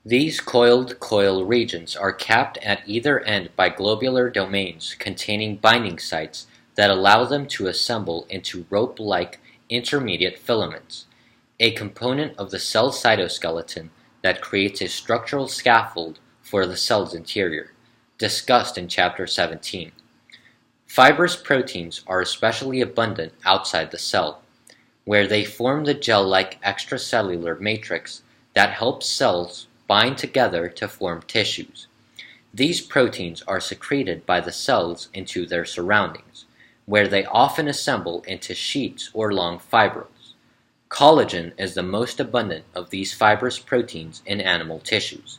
These coiled coil regions are capped at either end by globular domains containing binding sites that allow them to assemble into rope-like intermediate filaments, a component of the cell cytoskeleton that creates a structural scaffold for the cell's interior, discussed in Chapter 17. Fibrous proteins are especially abundant outside the cell, where they form the gel-like extracellular matrix that helps cells bind together to form tissues. These proteins are secreted by the cells into their surroundings, where they often assemble into sheets or long fibrils. Collagen is the most abundant of these fibrous proteins in animal tissues.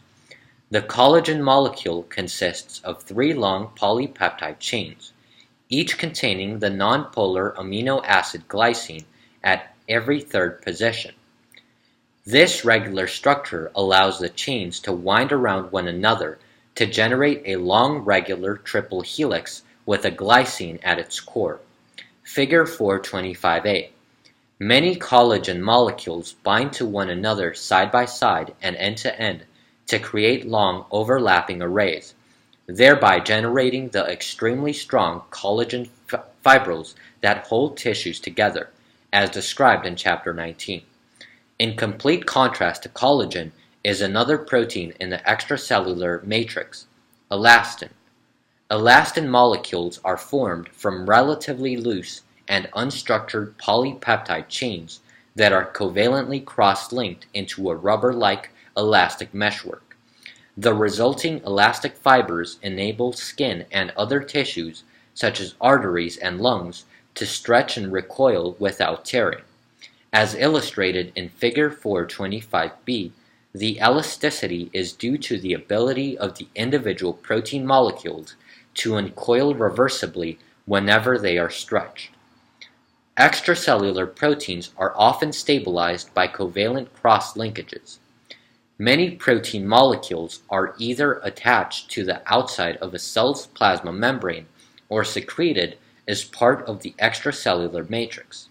The collagen molecule consists of 3 long polypeptide chains, each containing the nonpolar amino acid glycine at every third position. This regular structure allows the chains to wind around one another to generate a long regular triple helix with a glycine at its core. Figure 425a. Many collagen molecules bind to one another side by side and end to end to create long overlapping arrays, thereby generating the extremely strong collagen fibrils that hold tissues together, as described in Chapter 19. In complete contrast to collagen is another protein in the extracellular matrix, elastin. Elastin molecules are formed from relatively loose and unstructured polypeptide chains that are covalently cross-linked into a rubber-like elastic meshwork. The resulting elastic fibers enable skin and other tissues, such as arteries and lungs, to stretch and recoil without tearing. As illustrated in Figure 425b, the elasticity is due to the ability of the individual protein molecules to uncoil reversibly whenever they are stretched. Extracellular proteins are often stabilized by covalent cross-linkages. Many protein molecules are either attached to the outside of a cell's plasma membrane or secreted as part of the extracellular matrix.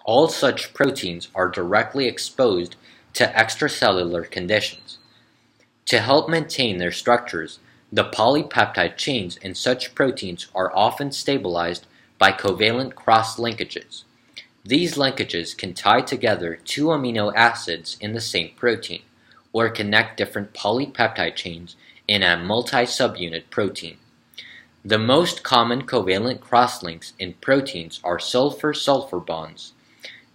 All such proteins are directly exposed to extracellular conditions. To help maintain their structures, the polypeptide chains in such proteins are often stabilized by covalent cross-linkages. These linkages can tie together 2 amino acids in the same protein, or connect different polypeptide chains in a multi-subunit protein. The most common covalent crosslinks in proteins are sulfur-sulfur bonds.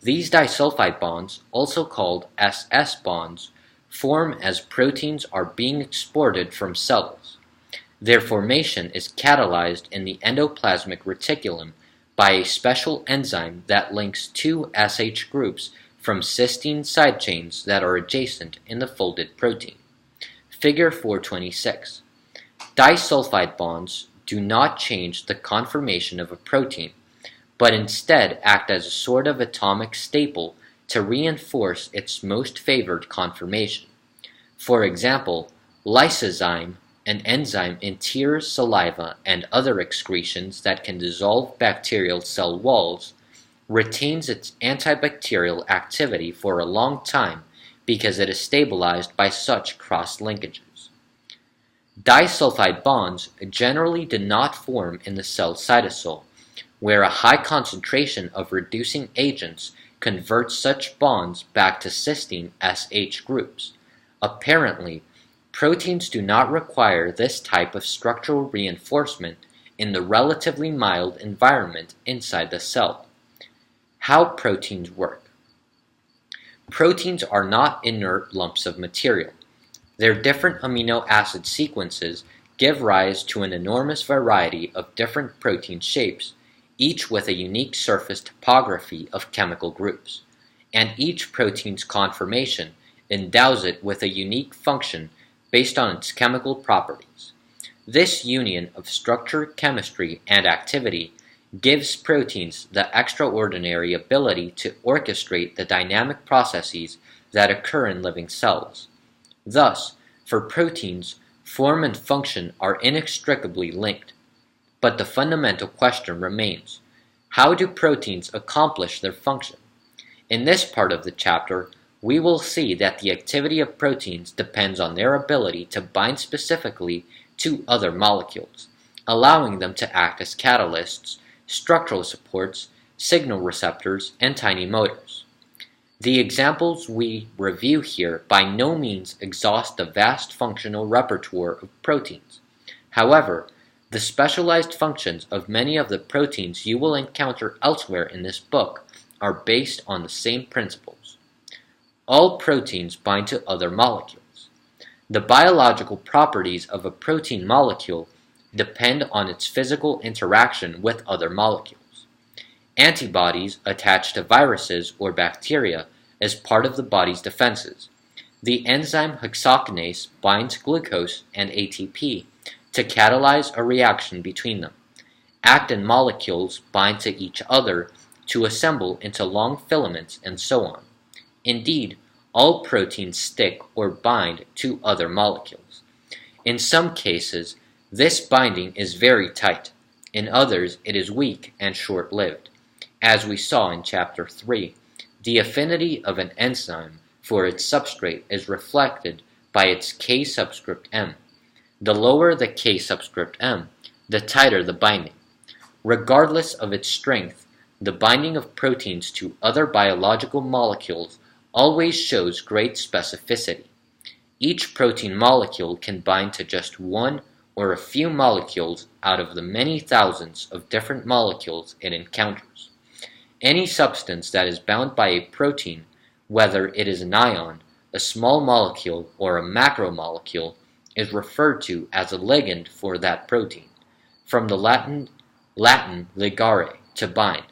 These disulfide bonds, also called SS bonds, form as proteins are being exported from cells. Their formation is catalyzed in the endoplasmic reticulum by a special enzyme that links 2 SH groups from cysteine side chains that are adjacent in the folded protein. Figure 426. Disulfide bonds do not change the conformation of a protein, but instead act as a sort of atomic staple to reinforce its most favored conformation. For example, Lysozyme, an enzyme in tears, saliva, and other excretions that can dissolve bacterial cell walls, retains its antibacterial activity for a long time because it is stabilized by such cross-linkages. Disulfide bonds generally do not form in the cell cytosol, where a high concentration of reducing agents converts such bonds back to cysteine SH groups. Apparently, proteins do not require this type of structural reinforcement in the relatively mild environment inside the cell. How proteins work. Proteins are not inert lumps of material. Their different amino acid sequences give rise to an enormous variety of different protein shapes, each with a unique surface topography of chemical groups, and each protein's conformation endows it with a unique function based on its chemical properties. This union of structure, chemistry, and activity gives proteins the extraordinary ability to orchestrate the dynamic processes that occur in living cells. Thus, for proteins, form and function are inextricably linked. But the fundamental question remains: how do proteins accomplish their function? In this part of the chapter, we will see that the activity of proteins depends on their ability to bind specifically to other molecules, allowing them to act as catalysts, structural supports, signal receptors, and tiny motors. The examples we review here by no means exhaust the vast functional repertoire of proteins. However, the specialized functions of many of the proteins you will encounter elsewhere in this book are based on the same principles. All proteins bind to other molecules. The biological properties of a protein molecule depend on its physical interaction with other molecules. Antibodies attach to viruses or bacteria as part of the body's defenses. The enzyme hexokinase binds glucose and ATP to catalyze a reaction between them. Actin molecules bind to each other to assemble into long filaments and so on. Indeed, all proteins stick or bind to other molecules. In some cases, this binding is very tight. In others, it is weak and short-lived. As we saw in Chapter 3, the affinity of an enzyme for its substrate is reflected by its K subscript M. The lower the K subscript M, the tighter the binding. Regardless of its strength, the binding of proteins to other biological molecules always shows great specificity. Each protein molecule can bind to just one or a few molecules out of the many thousands of different molecules it encounters. Any substance that is bound by a protein, whether it is an ion, a small molecule, or a macromolecule, is referred to as a ligand for that protein, from the Latin ligare, to bind.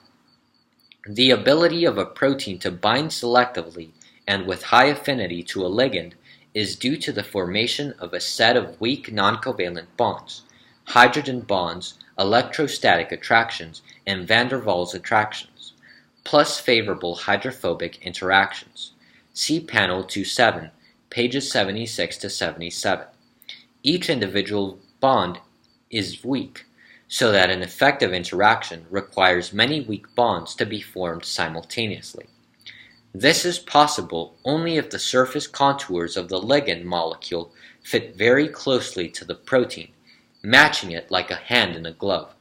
The ability of a protein to bind selectively and with high affinity to a ligand is due to the formation of a set of weak noncovalent bonds, hydrogen bonds, electrostatic attractions, and van der Waals attractions, plus favorable hydrophobic interactions. See Panel 27, pages 76 to 77. Each individual bond is weak, so that an effective interaction requires many weak bonds to be formed simultaneously. This is possible only if the surface contours of the ligand molecule fit very closely to the protein, matching it like a hand in a glove.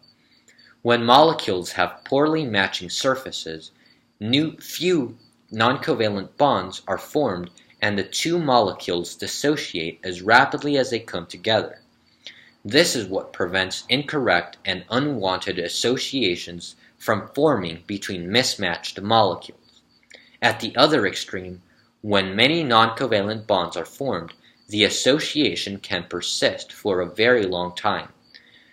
When molecules have poorly matching surfaces, few noncovalent bonds are formed and the two molecules dissociate as rapidly as they come together. This is what prevents incorrect and unwanted associations from forming between mismatched molecules. At the other extreme, when many noncovalent bonds are formed, the association can persist for a very long time.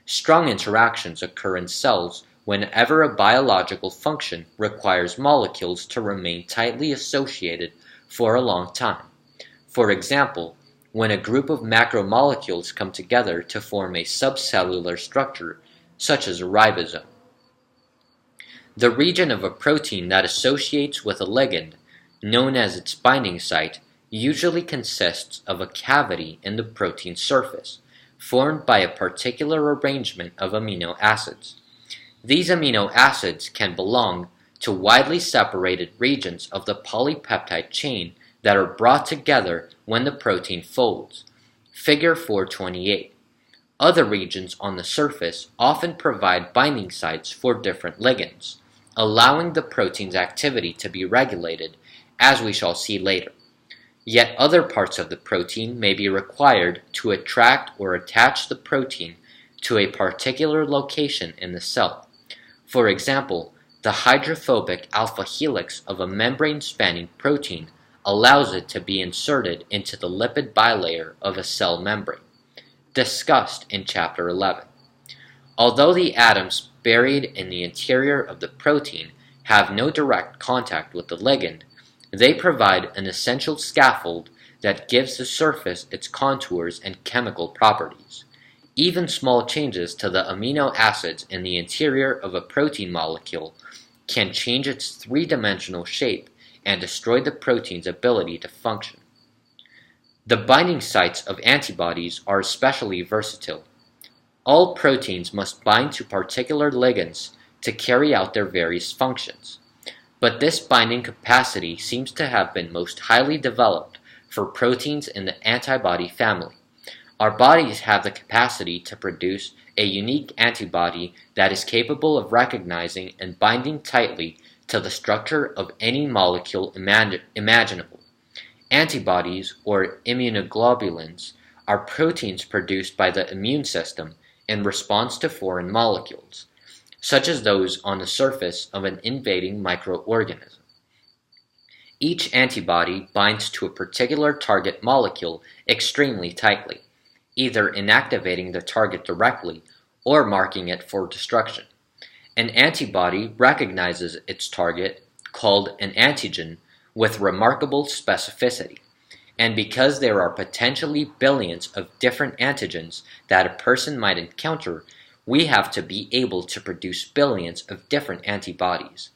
Strong interactions occur in cells whenever a biological function requires molecules to remain tightly associated for a long time. For example, when a group of macromolecules come together to form a subcellular structure, such as a ribosome. The region of a protein that associates with a ligand, known as its binding site, usually consists of a cavity in the protein surface, formed by a particular arrangement of amino acids. These amino acids can belong to widely separated regions of the polypeptide chain that are brought together when the protein folds. Figure 428. Other regions on the surface often provide binding sites for different ligands, allowing the protein's activity to be regulated, as we shall see later. Yet other parts of the protein may be required to attract or attach the protein to a particular location in the cell. For example, the hydrophobic alpha helix of a membrane-spanning protein allows it to be inserted into the lipid bilayer of a cell membrane, discussed in Chapter 11. Although the atoms buried in the interior of the protein have no direct contact with the ligand, they provide an essential scaffold that gives the surface its contours and chemical properties. Even small changes to the amino acids in the interior of a protein molecule can change its three-dimensional shape and destroy the protein's ability to function. The binding sites of antibodies are especially versatile. All proteins must bind to particular ligands to carry out their various functions. but this binding capacity seems to have been most highly developed for proteins in the antibody family. Our bodies have the capacity to produce a unique antibody that is capable of recognizing and binding tightly to the structure of any molecule imaginable. Antibodies, or immunoglobulins, are proteins produced by the immune system in response to foreign molecules, such as those on the surface of an invading microorganism. Each antibody binds to a particular target molecule extremely tightly, either inactivating the target directly or marking it for destruction. An antibody recognizes its target, called an antigen, with remarkable specificity. And because there are potentially billions of different antigens that a person might encounter, we have to be able to produce billions of different antibodies.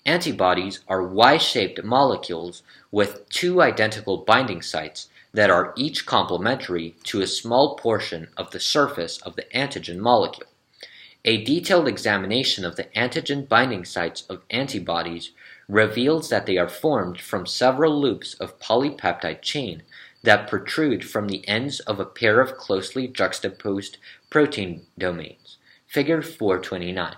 Antibodies are Y-shaped molecules with two identical binding sites that are each complementary to a small portion of the surface of the antigen molecule. A detailed examination of the antigen binding sites of antibodies reveals that they are formed from several loops of polypeptide chain that protrude from the ends of a pair of closely juxtaposed protein domains, figure 429.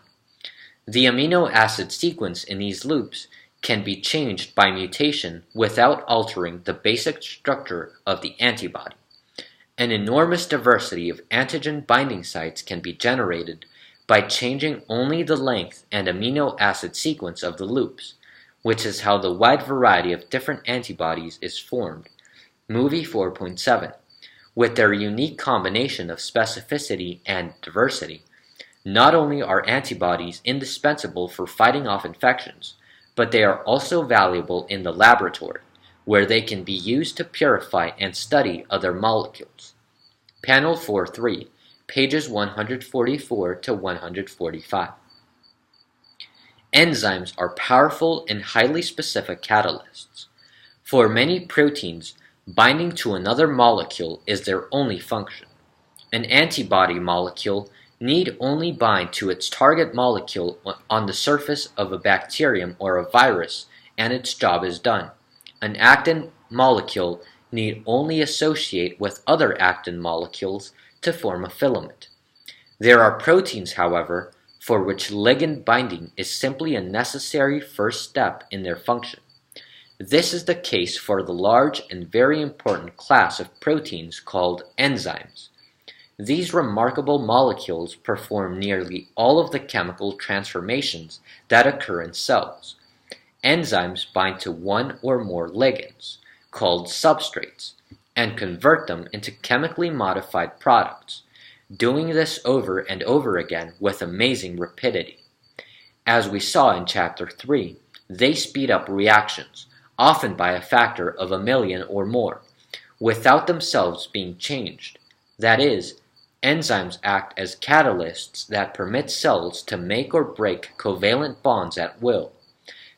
The amino acid sequence in these loops can be changed by mutation without altering the basic structure of the antibody. An enormous diversity of antigen binding sites can be generated by changing only the length and amino acid sequence of the loops, which is how the wide variety of different antibodies is formed. Movie 4.7. With their unique combination of specificity and diversity, not only are antibodies indispensable for fighting off infections, but they are also valuable in the laboratory, where they can be used to purify and study other molecules. Panel 4.3, pages 144 to 145. Enzymes are powerful and highly specific catalysts. For many proteins, binding to another molecule is their only function. An antibody molecule need only bind to its target molecule on the surface of a bacterium or a virus, and its job is done. An actin molecule need only associate with other actin molecules to form a filament. There are proteins, however, for which ligand binding is simply a necessary first step in their function. This is the case for the large and very important class of proteins called enzymes. These remarkable molecules perform nearly all of the chemical transformations that occur in cells. Enzymes bind to one or more ligands, called substrates, and convert them into chemically modified products, doing this over and over again with amazing rapidity. As we saw in Chapter 3, they speed up reactions, often by a factor of 1,000,000 or more, without themselves being changed. That is, enzymes act as catalysts that permit cells to make or break covalent bonds at will.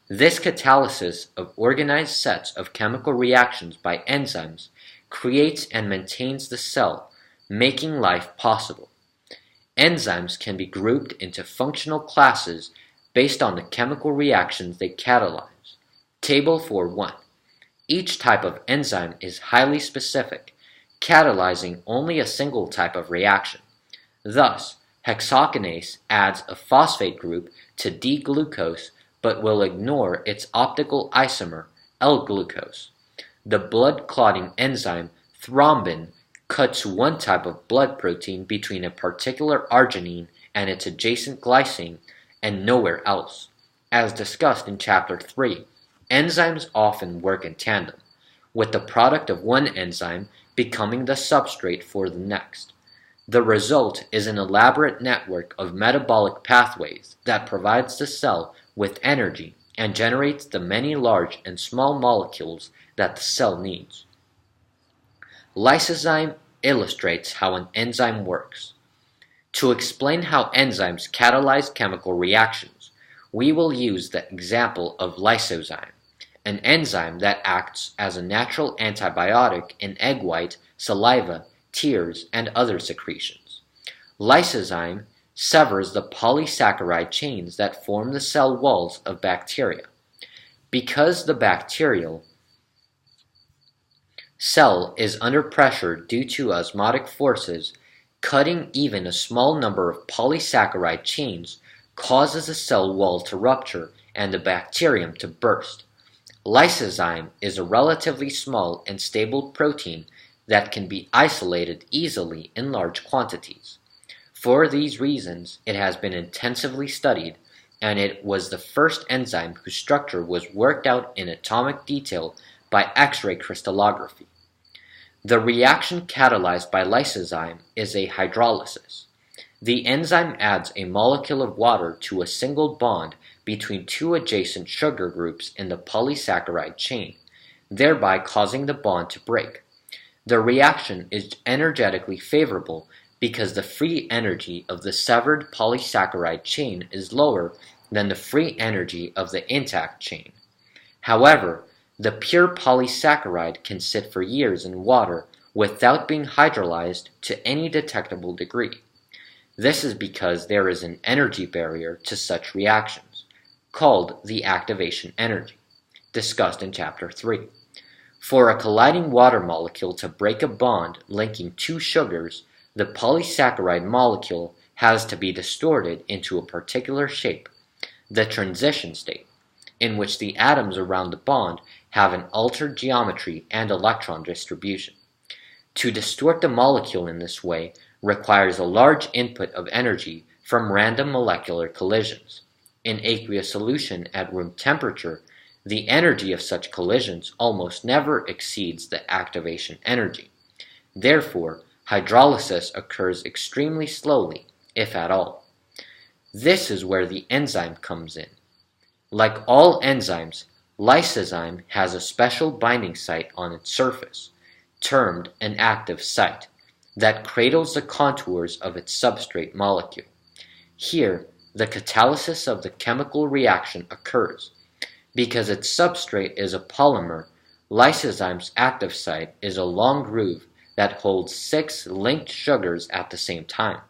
This catalysis of organized sets of chemical reactions by enzymes creates and maintains the cell, making life possible. Enzymes can be grouped into functional classes based on the chemical reactions they catalyze. Table 4.1. Each type of enzyme is highly specific, catalyzing only a single type of reaction. Thus, hexokinase adds a phosphate group to D-glucose but will ignore its optical isomer, L-glucose. The blood-clotting enzyme thrombin cuts one type of blood protein between a particular arginine and its adjacent glycine and nowhere else. As discussed in Chapter 3, enzymes often work in tandem, with the product of one enzyme becoming the substrate for the next. The result is an elaborate network of metabolic pathways that provides the cell with energy and generates the many large and small molecules that the cell needs. Lysozyme illustrates how an enzyme works. To explain how enzymes catalyze chemical reactions, we will use the example of lysozyme, an enzyme that acts as a natural antibiotic in egg white, saliva, tears, and other secretions. Lysozyme severs the polysaccharide chains that form the cell walls of bacteria. Because the bacterial cell is under pressure due to osmotic forces, cutting even a small number of polysaccharide chains causes a cell wall to rupture and the bacterium to burst. Lysozyme is a relatively small and stable protein that can be isolated easily in large quantities. For these reasons, it has been intensively studied, and it was the first enzyme whose structure was worked out in atomic detail by X-ray crystallography. The reaction catalyzed by lysozyme is a hydrolysis. The enzyme adds a molecule of water to a single bond between two adjacent sugar groups in the polysaccharide chain, thereby causing the bond to break. The reaction is energetically favorable because the free energy of the severed polysaccharide chain is lower than the free energy of the intact chain. However, the pure polysaccharide can sit for years in water without being hydrolyzed to any detectable degree. This is because there is an energy barrier to such reactions, called the activation energy, discussed in Chapter 3. For a colliding water molecule to break a bond linking two sugars, the polysaccharide molecule has to be distorted into a particular shape, the transition state, in which the atoms around the bond have an altered geometry and electron distribution. To distort the molecule in this way requires a large input of energy from random molecular collisions. In aqueous solution at room temperature, the energy of such collisions almost never exceeds the activation energy. Therefore, hydrolysis occurs extremely slowly, if at all. This is where the enzyme comes in. Like all enzymes, lysozyme has a special binding site on its surface, termed an active site, that cradles the contours of its substrate molecule. Here, the catalysis of the chemical reaction occurs. Because its substrate is a polymer, lysozyme's active site is a long groove that holds 6 linked sugars at the same time.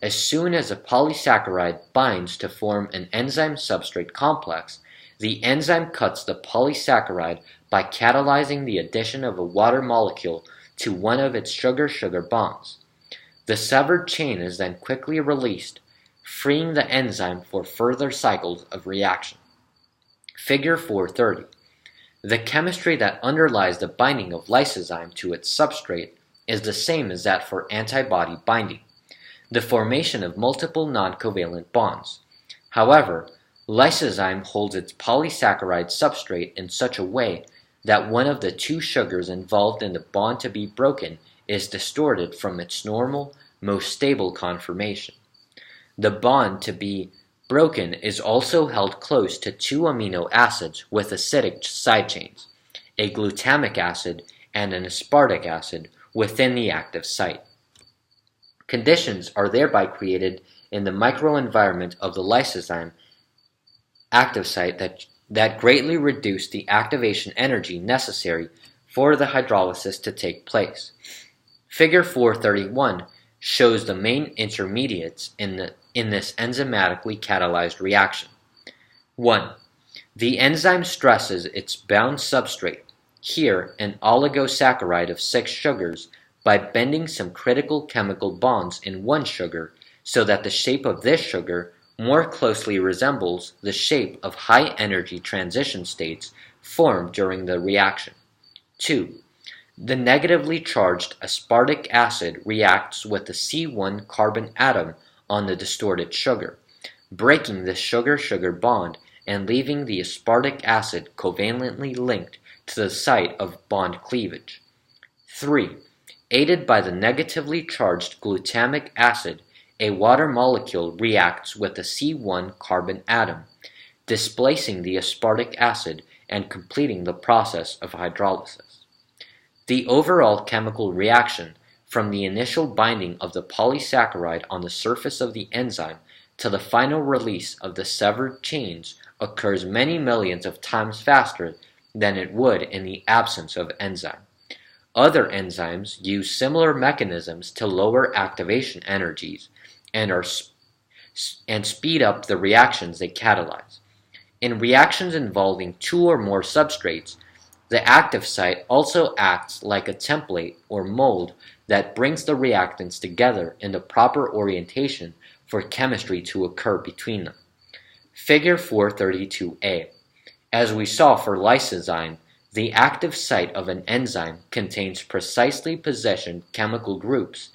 As soon as a polysaccharide binds to form an enzyme-substrate complex, the enzyme cuts the polysaccharide by catalyzing the addition of a water molecule to one of its sugar-sugar bonds. The severed chain is then quickly released, freeing the enzyme for further cycles of reaction. Figure 430. The chemistry that underlies the binding of lysozyme to its substrate is the same as that for antibody binding, the formation of multiple non-covalent bonds. However, lysozyme holds its polysaccharide substrate in such a way that one of the two sugars involved in the bond to be broken is distorted from its normal, most stable conformation. The bond to be broken is also held close to two amino acids with acidic side chains, a glutamic acid and an aspartic acid, within the active site. Conditions are thereby created in the microenvironment of the lysozyme active site that greatly reduce the activation energy necessary for the hydrolysis to take place. Figure 431 shows the main intermediates in this enzymatically catalyzed reaction. 1. The enzyme stresses its bound substrate, here an oligosaccharide of 6 sugars, by bending some critical chemical bonds in one sugar so that the shape of this sugar more closely resembles the shape of high-energy transition states formed during the reaction. 2. The negatively charged aspartic acid reacts with the C1 carbon atom on the distorted sugar, breaking the sugar-sugar bond and leaving the aspartic acid covalently linked to the site of bond cleavage. 3. Aided by the negatively charged glutamic acid, a water molecule reacts with the C1 carbon atom, displacing the aspartic acid and completing the process of hydrolysis. The overall chemical reaction, from the initial binding of the polysaccharide on the surface of the enzyme to the final release of the severed chains, occurs many millions of times faster than it would in the absence of enzyme. Other enzymes use similar mechanisms to lower activation energies and speed up the reactions they catalyze. In reactions involving two or more substrates, the active site also acts like a template or mold that brings the reactants together in the proper orientation for chemistry to occur between them. Figure 432a. As we saw for lysozyme, the active site of an enzyme contains precisely positioned chemical groups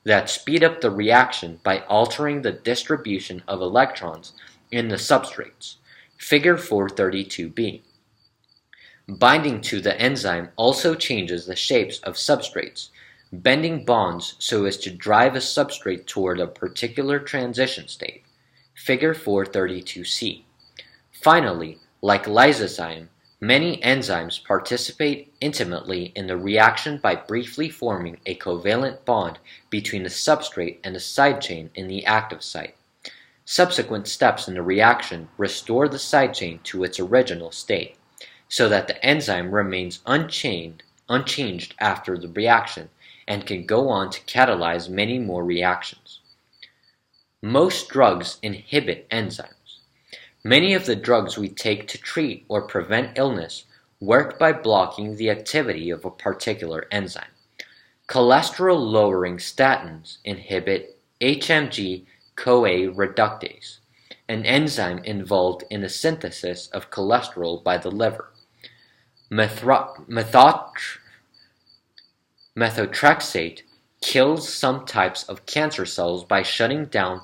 that speed up the reaction by altering the distribution of electrons in the substrates. Figure 432b. Binding to the enzyme also changes the shapes of substrates, bending bonds so as to drive a substrate toward a particular transition state. Figure 432c. Finally, like lysozyme, many enzymes participate intimately in the reaction by briefly forming a covalent bond between the substrate and the side chain in the active site. Subsequent steps in the reaction restore the side chain to its original state, so that the enzyme remains unchanged after the reaction and can go on to catalyze many more reactions. Most drugs inhibit enzymes. Many of the drugs we take to treat or prevent illness work by blocking the activity of a particular enzyme. Cholesterol-lowering statins inhibit HMG-CoA reductase, an enzyme involved in the synthesis of cholesterol by the liver. Methotrexate kills some types of cancer cells by shutting down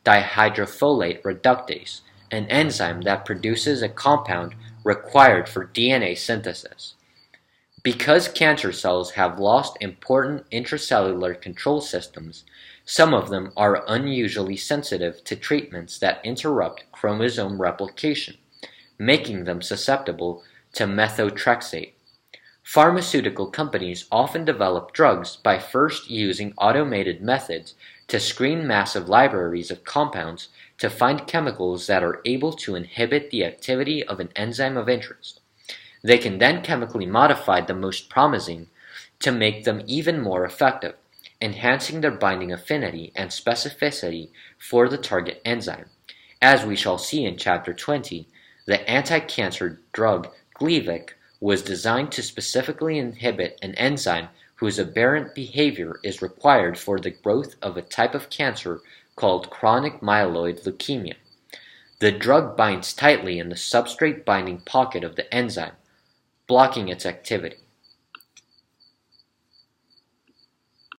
dihydrofolate reductase, an enzyme that produces a compound required for DNA synthesis. Because cancer cells have lost important intracellular control systems, some of them are unusually sensitive to treatments that interrupt chromosome replication, making them susceptible to methotrexate. Pharmaceutical companies often develop drugs by first using automated methods to screen massive libraries of compounds to find chemicals that are able to inhibit the activity of an enzyme of interest. They can then chemically modify the most promising to make them even more effective, enhancing their binding affinity and specificity for the target enzyme. As we shall see in Chapter 20, the anti-cancer drug Gleevec was designed to specifically inhibit an enzyme whose aberrant behavior is required for the growth of a type of cancer called chronic myeloid leukemia. The drug binds tightly in the substrate binding pocket of the enzyme, blocking its activity.